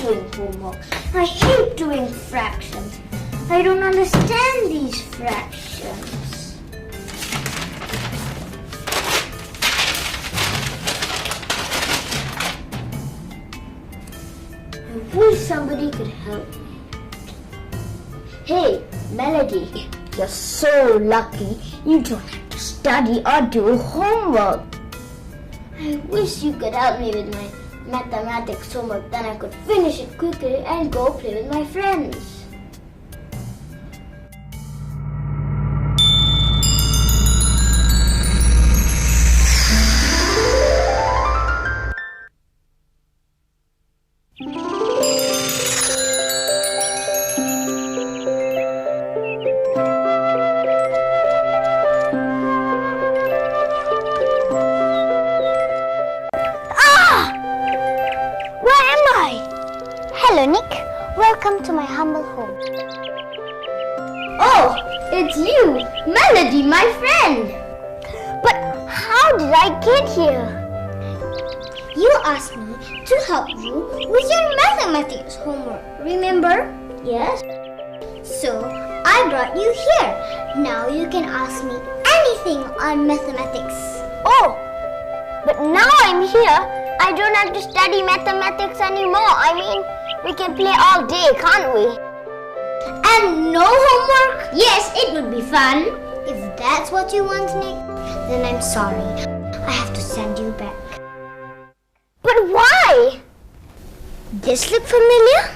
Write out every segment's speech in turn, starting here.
doing homework. I hate doing fractions. I don't understand these fractions. I wish somebody could help me. Hey, Melody, you're so lucky. You don't have to study or do homework. I wish you could help me with my mathematics homework, then I could finish it quickly and go play with my friends. Hello, Nick. Welcome to my humble home. Oh, it's you, Melody, my friend. But how did I get here? You asked me to help you with your mathematics homework, remember? Yes. So, I brought you here. Now you can ask me anything on mathematics. Oh, but now I'm here. I don't have to study mathematics anymore. I mean, we can play all day, can't we? And no homework? Yes, it would be fun. If that's what you want, Nick, then I'm sorry. I have to send you back. But why? This look familiar?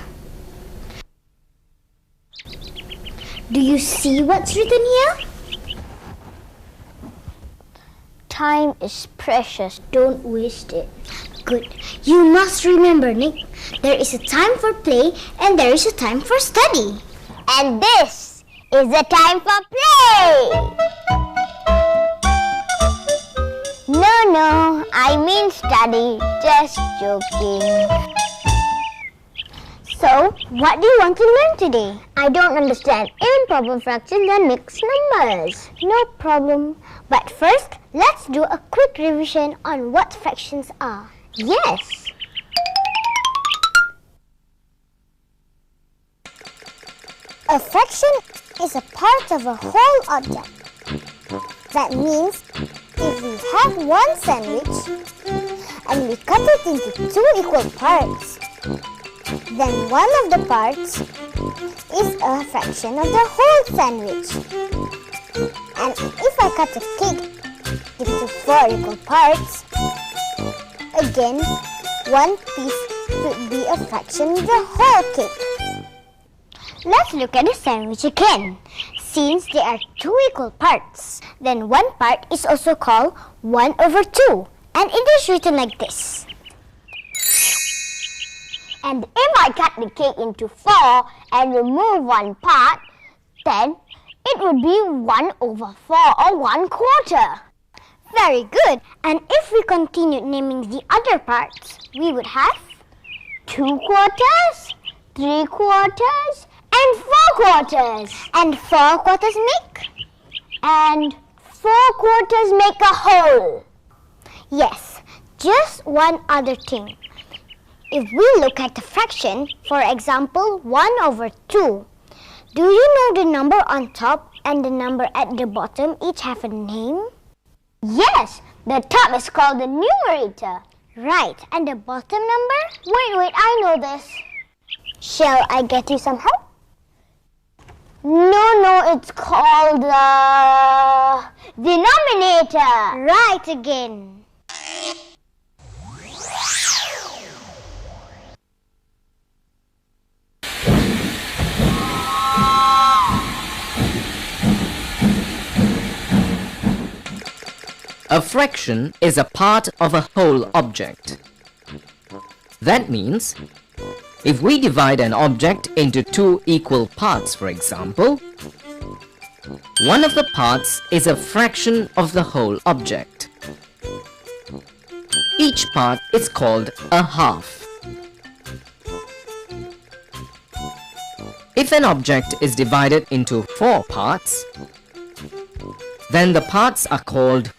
Do you see what's written here? Time is precious. Don't waste it. Good. You must remember, Nick, there is a time for play and there is a time for study. And this is the time for play. No, I mean study. Just joking. So, what do you want to learn today? I don't understand improper fractions and mixed numbers. No problem. But first, let's do a quick revision on what fractions are. Yes. A fraction is a part of a whole object. That means if we have one sandwich and we cut it into two equal parts, then one of the parts is a fraction of the whole sandwich. And if I cut a cake into four equal parts, again, one piece could be a fraction of the whole cake. Let's look at the sandwich again. Since there are two equal parts, then one part is also called 1/2. And it is written like this. And if I cut the cake into four and remove one part, then it would be 1/4 or 1/4. Very good. And if we continued naming the other parts, we would have 2/4, 3/4, and 4/4. And 4/4 make? And 4/4 make a whole. Yes, just one other thing. If we look at the fraction, for example, 1/2, do you know the number on top and the number at the bottom each have a name? Yes, the top is called the numerator. Right, and the bottom number? Wait, I know this. Shall I get you some help? No, it's called the denominator. Right again. A fraction is a part of a whole object. That means, if we divide an object into two equal parts, for example, one of the parts is a fraction of the whole object. Each part is called a half. If an object is divided into four parts, then the parts are called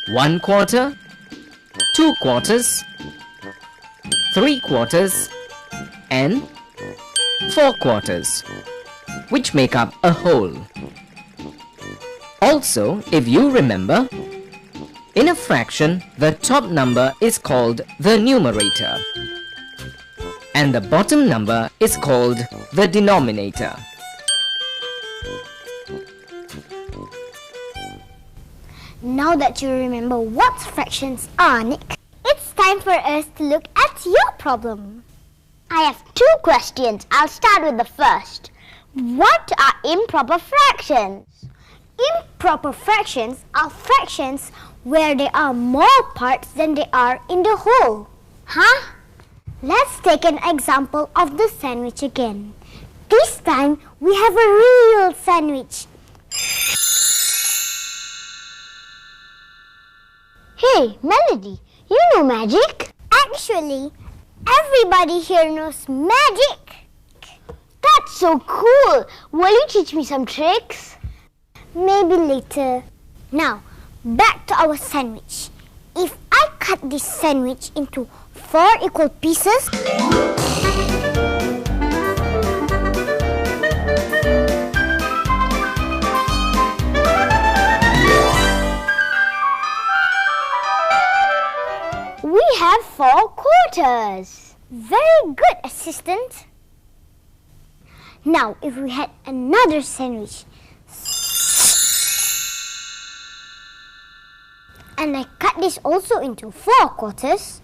1/4, 2/4, 3/4, and 4 quarters, which make up a whole. Also, if you remember, in a fraction, the top number is called the numerator and the bottom number is called the denominator. Now that you remember what fractions are, Nick, it's time for us to look at your problem. I have 2 questions. I'll start with the first. What are improper fractions? Improper fractions are fractions where there are more parts than there are in the whole. Huh? Let's take an example of the sandwich again. This time we have a real sandwich. Hey, Melody, you know magic? Actually, everybody here knows magic. That's so cool. Will you teach me some tricks? Maybe later. Now, back to our sandwich. If I cut this sandwich into 4 equal pieces, we have 4 quarters. Very good, assistant. Now, if we had another sandwich and I cut this also into 4 quarters,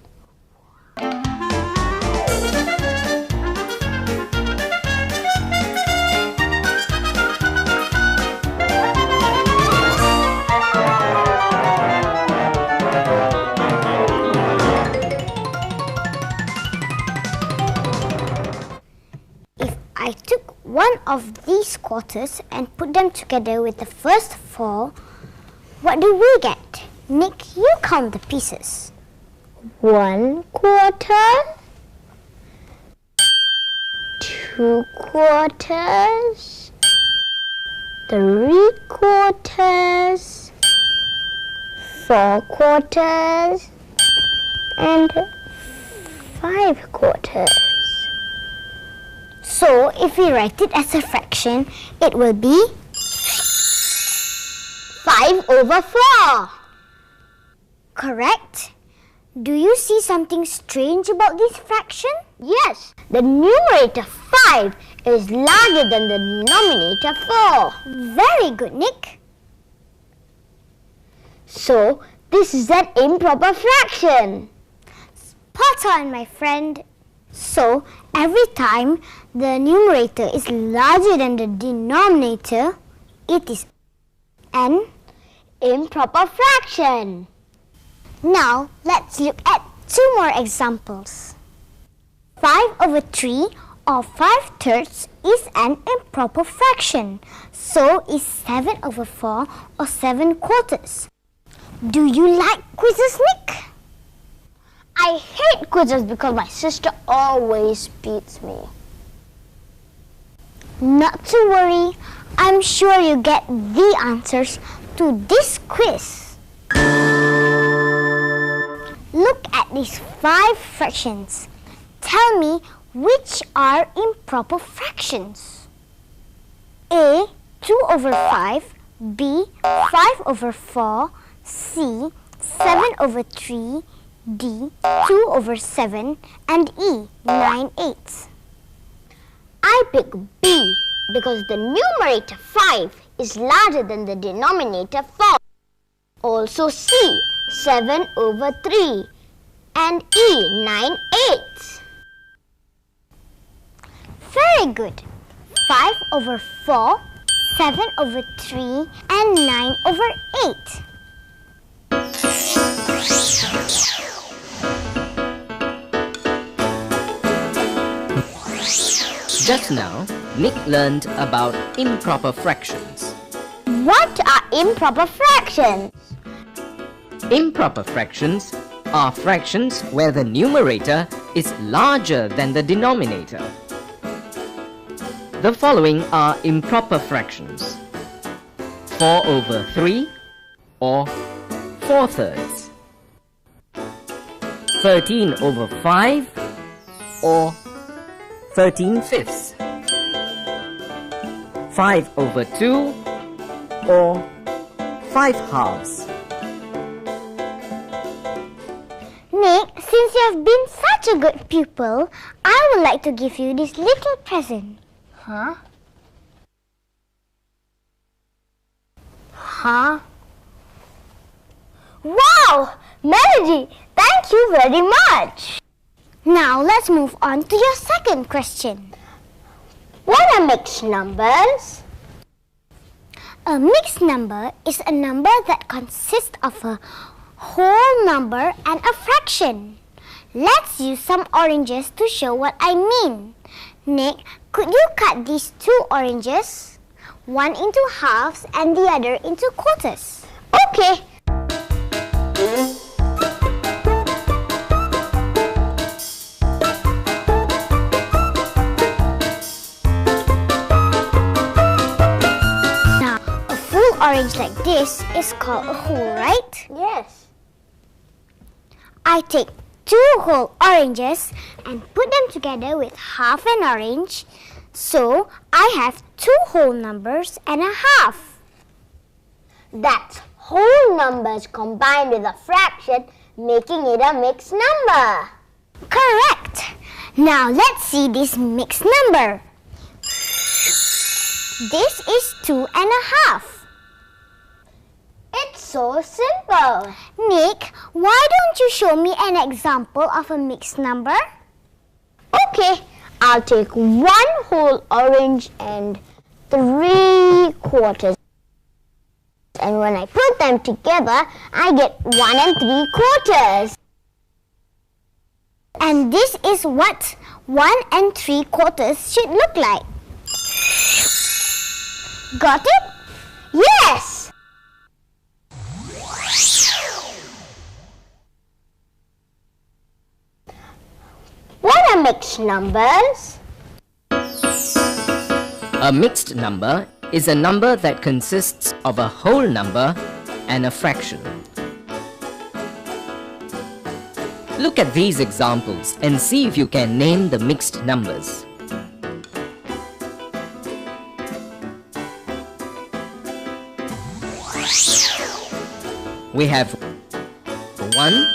I took one of these quarters and put them together with the first 4. What do we get? Nick, you count the pieces. 1 quarter, 2 quarters, 3 quarters, 4 quarters, and 5 quarters. So, if we write it as a fraction, it will be 5 over 4. Correct? Do you see something strange about this fraction? Yes, the numerator 5 is larger than the denominator 4. Very good, Nick. So, this is an improper fraction. Spot on, my friend. So, every time the numerator is larger than the denominator, it is an improper fraction. Now, let's look at 2 more examples. 5 over 3 or 5/3 is an improper fraction. So is 7 over 4 or 7 quarters. Do you like quizzes, Nick? I hate quizzes because my sister always beats me. Not to worry, I'm sure you get the answers to this quiz. Look at these 5 fractions. Tell me which are improper fractions. A, 2 over 5, B, 5 over 4, C, 7 over 3, D, 2 over 7, and E, 9/8. I pick B because the numerator 5 is larger than the denominator 4. Also C, 7 over 3, and E, 9/8. Very good. 5 over 4, 7 over 3, and 9 over 8. Just now, Nick learned about improper fractions. What are improper fractions? Improper fractions are fractions where the numerator is larger than the denominator. The following are improper fractions: 4 over 3 or 4/3, 13 over 5 or 13/5, 5/2, or 5/2. Nick, since you have been such a good pupil, I would like to give you this little present. Huh? Wow! Melody, thank you very much. Now let's move on to your second question. What are mixed numbers? A mixed number is a number that consists of a whole number and a fraction. Let's use some oranges to show what I mean. Nick, could you cut these two oranges? One into halves and the other into quarters. Okay. Now, a full orange like this is called a whole, right? Yes. I take 2 whole oranges and put them together with half an orange. So, I have 2 whole numbers and a half. That's whole numbers combined with a fraction, making it a mixed number. Correct. Now, let's see this mixed number. This is 2 and a half. It's so simple. Nick, why don't you show me an example of a mixed number? Okay, I'll take 1 whole orange and 3 quarters. And when I put them together, I get 1 3/4. And this is what 1 3/4 should look like. Got it? Yes! What are mixed numbers? A mixed number is a number that consists of a whole number and a fraction. Look at these examples and see if you can name the mixed numbers. We have 1,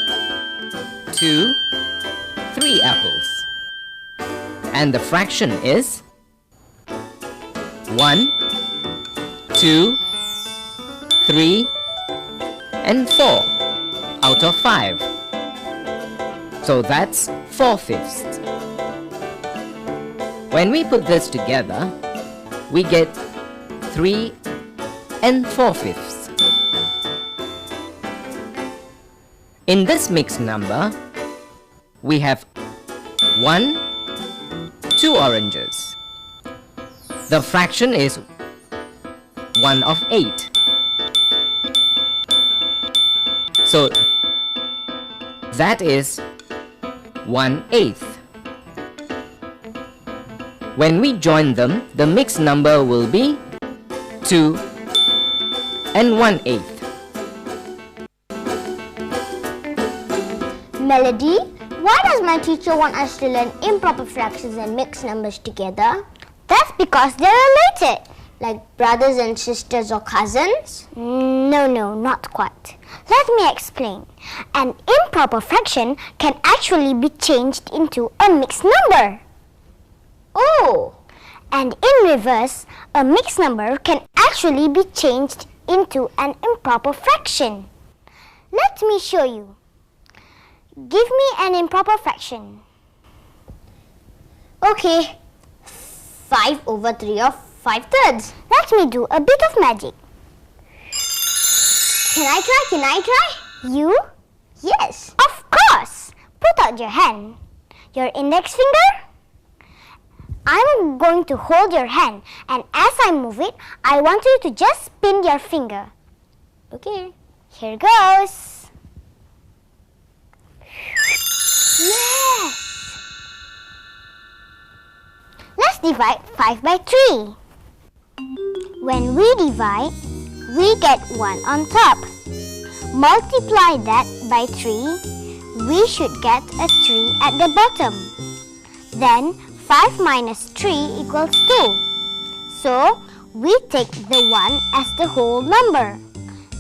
2, 3 apples. And the fraction is 1, 2, 3, and 4 out of 5. So that's 4/5. When we put this together, we get 3 4/5. In this mixed number, we have 1, 2 oranges. The fraction is 1/8. So that is 1/8. When we join them, the mixed number will be 2 1/8. Melody, why does my teacher want us to learn improper fractions and mixed numbers together? That's because they're related. Like brothers and sisters or cousins? No, not quite. Let me explain. An improper fraction can actually be changed into a mixed number. Oh! And in reverse, a mixed number can actually be changed into an improper fraction. Let me show you. Give me an improper fraction. Okay. 5/3 or 5/3. Let me do a bit of magic. Can I try? You? Yes. Of course. Put out your hand. Your index finger. I'm going to hold your hand, and as I move it, I want you to just spin your finger. Okay. Here goes. Yes. Let's divide 5 by 3. When we divide, we get 1 on top. Multiply that by 3, we should get a 3 at the bottom. Then 5 minus 3 equals 2. So, we take the 1 as the whole number.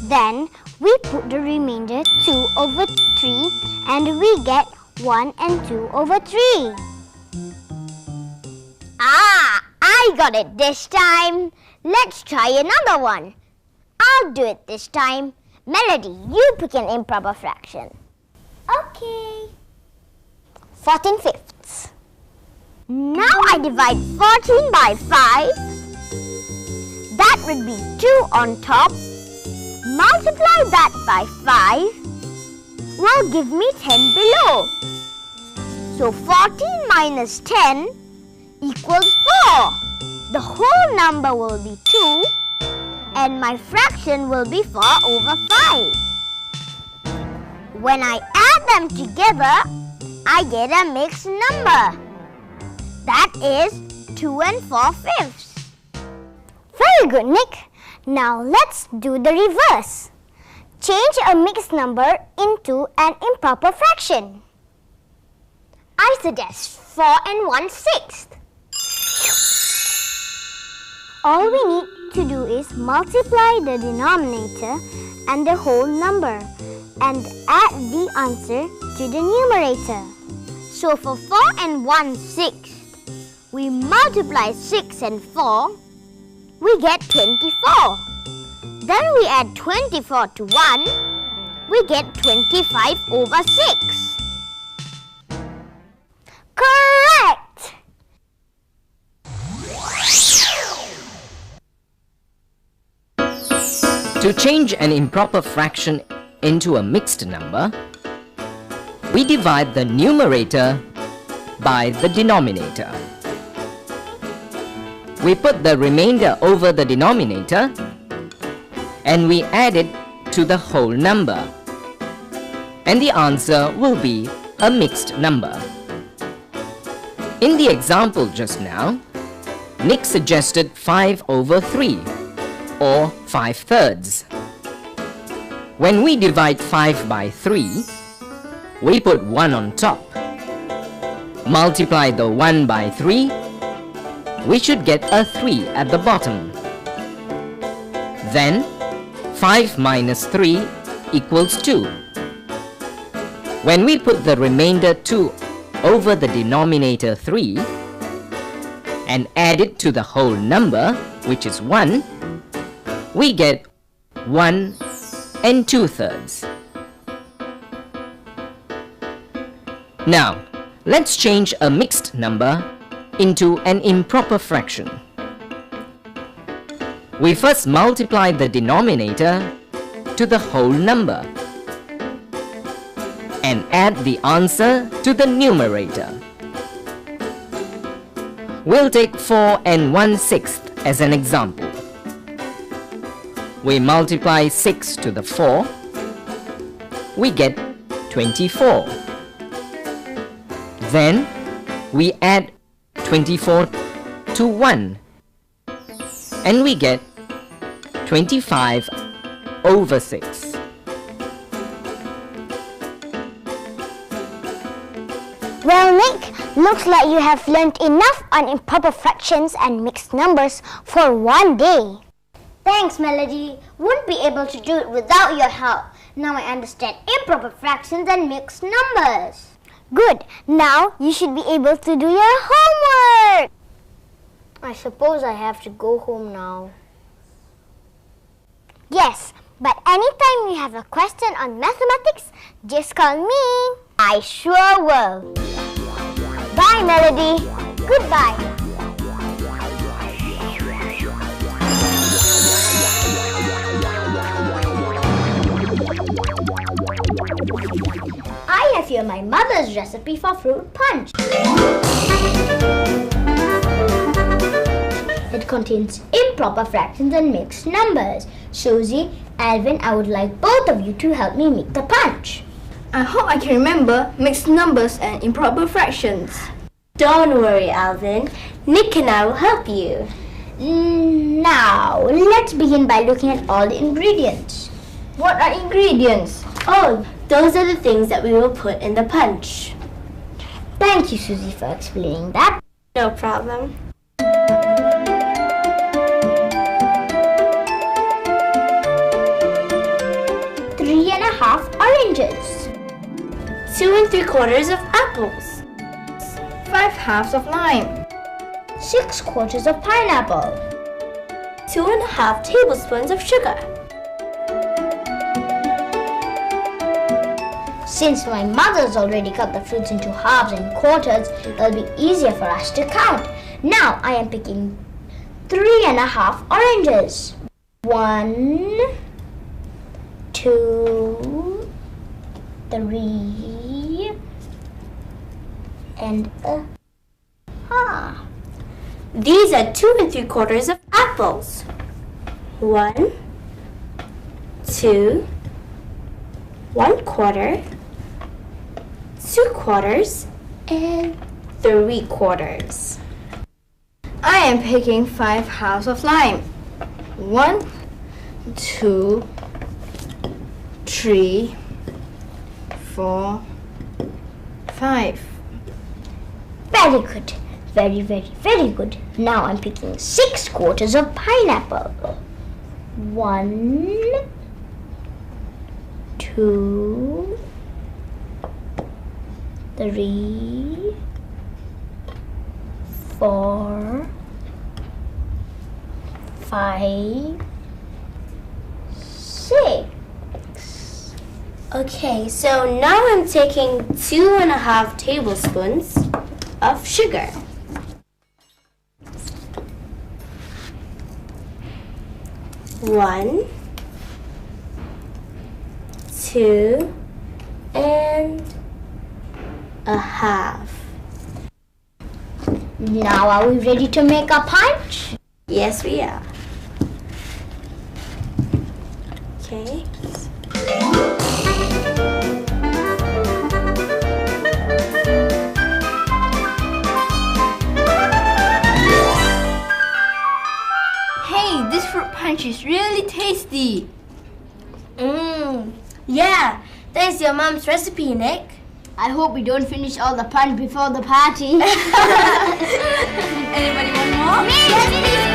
Then, we put the remainder 2 over 3 and we get 1 and 2 over 3. Ah, I got it this time. Let's try another one. I'll do it this time. Melody, you pick an improper fraction. Okay. 14 fifths. Now I divide 14 by 5. That would be 2 on top. Multiply that by 5 will give me 10 below. So 14 minus 10 equals 4. The whole number will be 2 and my fraction will be 4 over 5. When I add them together, I get a mixed number. That is 2 and 4 fifths. Very good, Nick. Now let's do the reverse. Change a mixed number into an improper fraction. I suggest 4 and 1/6. All we need to do is multiply the denominator and the whole number and add the answer to the numerator. So for 4 and 1/6, we multiply 6 and 4, we get 24. Then we add 24 to 1, we get 25 over 6. Correct! To change an improper fraction into a mixed number, we divide the numerator by the denominator. We put the remainder over the denominator and we add it to the whole number. And the answer will be a mixed number. In the example just now, Nick suggested 5 over 3 or 5/3. When we divide 5 by 3, we put 1 on top. Multiply the 1 by 3, we should get a 3 at the bottom. Then 5 minus 3 equals 2. When we put the remainder 2 over the denominator 3 and add it to the whole number, which is 1, we get 1 and 2/3. Now, let's change a mixed number into an improper fraction. We first multiply the denominator to the whole number and add the answer to the numerator. We'll take 4 and 1/6 as an example. We multiply 6 to the 4, we get 24. Then we add 24 to 1 and we get 25 over 6. Well, Nick, looks like you have learned enough on improper fractions and mixed numbers for one day. Thanks, Melody. Wouldn't be able to do it without your help. Now I understand improper fractions and mixed numbers. Good. Now you should be able to do your homework. I suppose I have to go home now. Yes, but anytime you have a question on mathematics, just call me. I sure will. Bye, Melody. Goodbye. I have here my mother's recipe for fruit punch. It contains improper fractions and mixed numbers. Susie, Alvin, I would like both of you to help me make the punch. I hope I can remember mixed numbers and improper fractions. Don't worry, Alvin. Nick and I will help you. Now, let's begin by looking at all the ingredients. What are ingredients? Oh, those are the things that we will put in the punch. Thank you, Susie, for explaining that. No problem. Three and a half oranges. 2 3/4 of apples. 5 halves of lime. 6/4 of pineapple. 2 1/2 tablespoons of sugar. Since my mother's already cut the fruits into halves and quarters, it'll be easier for us to count. Now I am picking 3 and a half oranges. 1, 2, 3, and a half. These are 2 3/4 of apples. 1, 2, 1/4, 2/4, and 3/4. I am picking 5 halves of lime. 1, 2, 3, 4, 5. Very good. Very, very, very good. Now I'm picking 6/4 of pineapple. 1, 2, 3, 4, 5, 6. Okay, so now I'm taking 2 1/2 tablespoons of sugar. 1, 2, and a half. Now are we ready to make our punch? Yes, we are. Okay. Hey, this fruit punch is really tasty. Yeah, thanks your mom's recipe, Nick. I hope we don't finish all the punch before the party. Anybody want more? Yes, please.